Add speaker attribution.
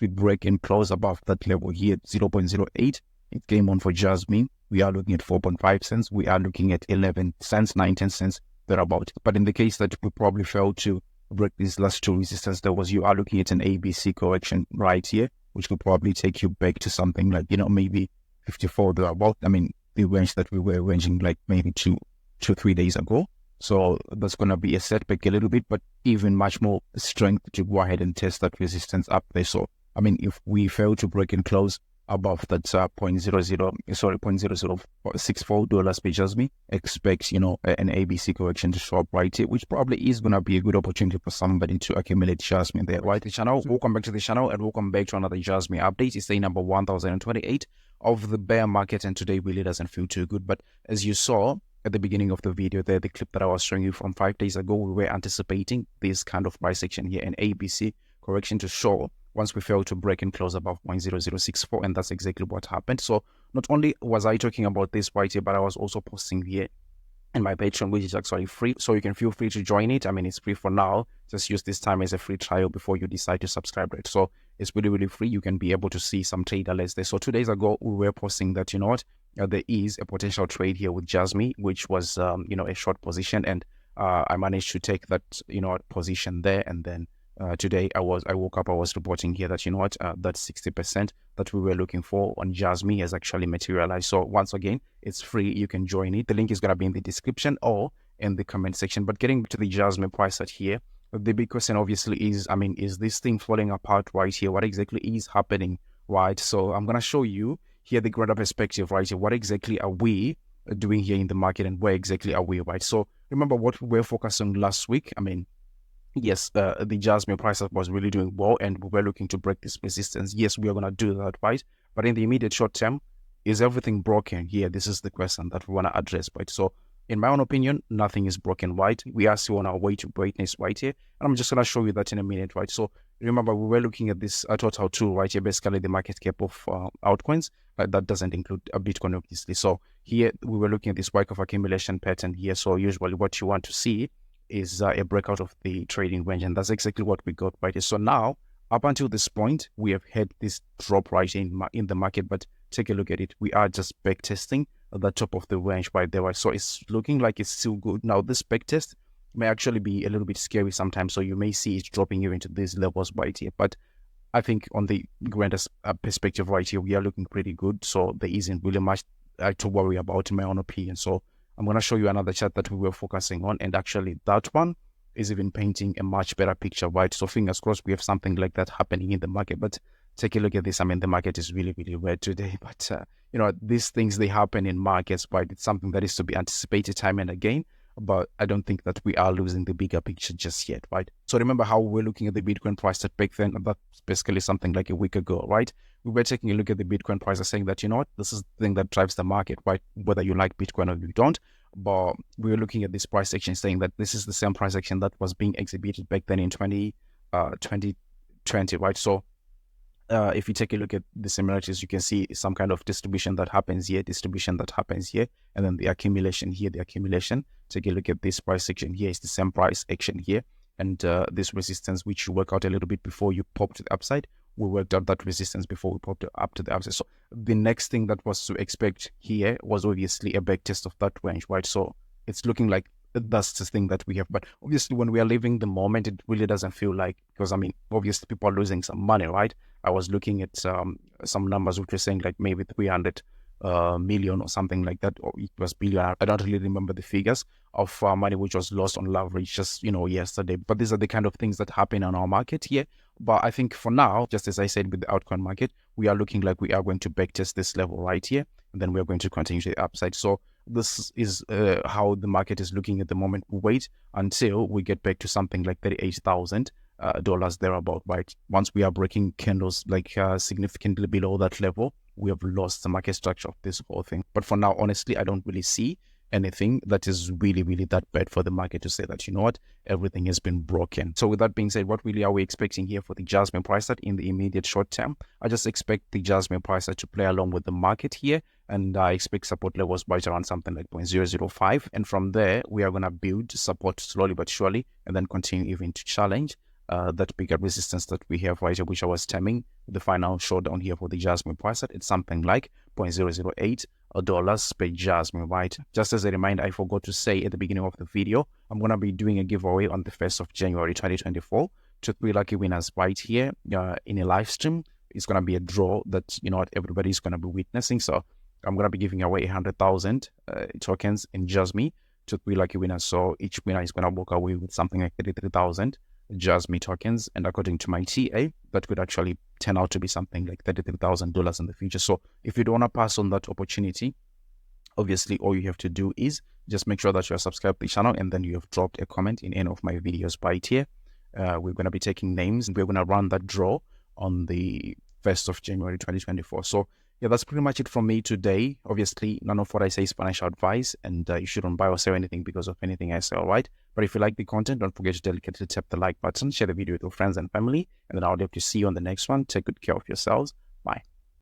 Speaker 1: we break and close above that level here at 0.08, it came on for Jasmy. We are looking at 4.5 cents. We are looking at 11 cents, 19 cents, thereabout. But in the case that we probably failed to break these last two resistance levels, you are looking at an ABC correction right here, which could probably take you back to something like, maybe 54 thereabout. I mean, the range that we were ranging like maybe 3 days ago. So that's going to be a setback a little bit, but even much more strength to go ahead and test that resistance up there. So, I mean, if we fail to break and close above that $0.0064 per Jasmy, expect, an ABC correction to show up right here, which probably is going to be a good opportunity for somebody to accumulate Jasmy there, right? The channel, welcome back to the channel and welcome back to another Jasmy update. It's day number 1028 of the bear market, and today really doesn't feel too good. But as you saw at the beginning of the video there, the clip that I was showing you from 5 days ago, we were anticipating this kind of price action here, an ABC correction to show once we fail to break and close above 0.0064, and that's exactly what happened. So not only was I talking about this right here, but I was also posting here in my Patreon, which is actually free, so you can feel free to join it. I mean, it's free for now. Just use this time as a free trial before you decide to subscribe, right? So it's really, really free. You can be able to see some trade alerts there. So 2 days ago, we were posting that, there is a potential trade here with Jasmy, which was, a short position, and I managed to take that, position there, and then today I woke up, I was reporting here that, that 60% that we were looking for on Jasmy has actually materialized. So once again, it's free. You can join it. The link is going to be in the description or in the comment section. But getting to the Jasmy price out here, the big question obviously is, I mean, is this thing falling apart right here? What exactly is happening, right? So I'm going to show you here the greater perspective right here. What exactly are we doing here in the market, and where exactly are we, right? So remember what we were focusing on last week. I mean, yes, the Jasmy price was really doing well, and we were looking to break this resistance. Yes, we are going to do that, right? But in the immediate short term, is everything broken here? This is the question that we want to address, right? So in my own opinion, nothing is broken, right? We are still on our way to greatness right here, and I'm just going to show you that in a minute, right? So remember, we were looking at this total tool right here, basically the market cap of altcoins, but that doesn't include a Bitcoin, obviously. So here we were looking at this spike of accumulation pattern here. So usually what you want to see is a breakout of the trading range, and that's exactly what we got right here. So now, up until this point, we have had this drop right in the market, but take a look at it. We are just back testing the top of the range right there, right? So it's looking like it's still good. Now, this back test may actually be a little bit scary sometimes, so you may see it dropping here into these levels right here. But I think on the grandest perspective right here, we are looking pretty good, so there isn't really much to worry about, in my own opinion. So I'm going to show you another chart that we were focusing on, and actually that one is even painting a much better picture, right? So fingers crossed we have something like that happening in the market. But take a look at this. I mean, the market is really, really red today, but these things, they happen in markets, right? It's something that is to be anticipated time and again, but I don't think that we are losing the bigger picture just yet, right? So remember how we were looking at the Bitcoin price that back then, that's basically something like a week ago, right? We were taking a look at the Bitcoin price and saying that, this is the thing that drives the market, right? Whether you like Bitcoin or you don't. But we were looking at this price action saying that this is the same price action that was being exhibited back then in 2020, right? So if you take a look at the similarities, you can see some kind of distribution that happens here, and then the accumulation here, Take a look at this price action here. It's the same price action here, and this resistance, which you work out a little bit before you pop to the upside. We worked out that resistance before we popped up to the upside. So the next thing that was to expect here was obviously a back test of that range, right? So it's looking like that's the thing that we have. But obviously, when we are living the moment, it really doesn't feel like, because I mean, obviously people are losing some money, right? I was looking at some numbers which were saying like maybe 300 million or something like that, or it was billion. I don't really remember the figures of money which was lost on leverage just yesterday. But these are the kind of things that happen on our market here. But I think for now, just as I said with the altcoin market, we are looking like we are going to backtest this level right here, and then we are going to continue to the upside. So this is how the market is looking at the moment. We wait until we get back to something like $38,000 thereabout, right? Once we are breaking candles like significantly below that level, we have lost the market structure of this whole thing. But for now, honestly, I don't really see anything that is really, really that bad for the market to say that, everything has been broken. So with that being said, what really are we expecting here for the Jasmy price that in the immediate short term? I just expect the Jasmy price to play along with the market here, and I expect support levels right around something like 0.005, and from there we are going to build support slowly but surely, and then continue even to challenge that bigger resistance that we have right here, which I was timing the final showdown here for the Jasmy price at. It's something like $0.008 per Jasmy, right? Just as a reminder, I forgot to say at the beginning of the video, I'm going to be doing a giveaway on the 1st of January 2024 to 3 lucky winners right here in a live stream. It's going to be a draw that, you know what, everybody's going to be witnessing. So I'm going to be giving away 100,000 tokens in Jasmy to 3 lucky winners. So each winner is going to walk away with something like 33,000 Jasmy tokens, and according to my TA, that could actually turn out to be something like $33,000 in the future. So if you don't want to pass on that opportunity, obviously all you have to do is just make sure that you are subscribed to the channel, and then you have dropped a comment in any of my videos right here. We're going to be taking names, and we're going to run that draw on the 1st of January 2024. So yeah, that's pretty much it from me today. Obviously, none of what I say is financial advice, and you shouldn't buy or sell anything because of anything I say, all right? But if you like the content, don't forget to delicately tap the like button, share the video with your friends and family, and then I'll hope to see you on the next one. Take good care of yourselves. Bye.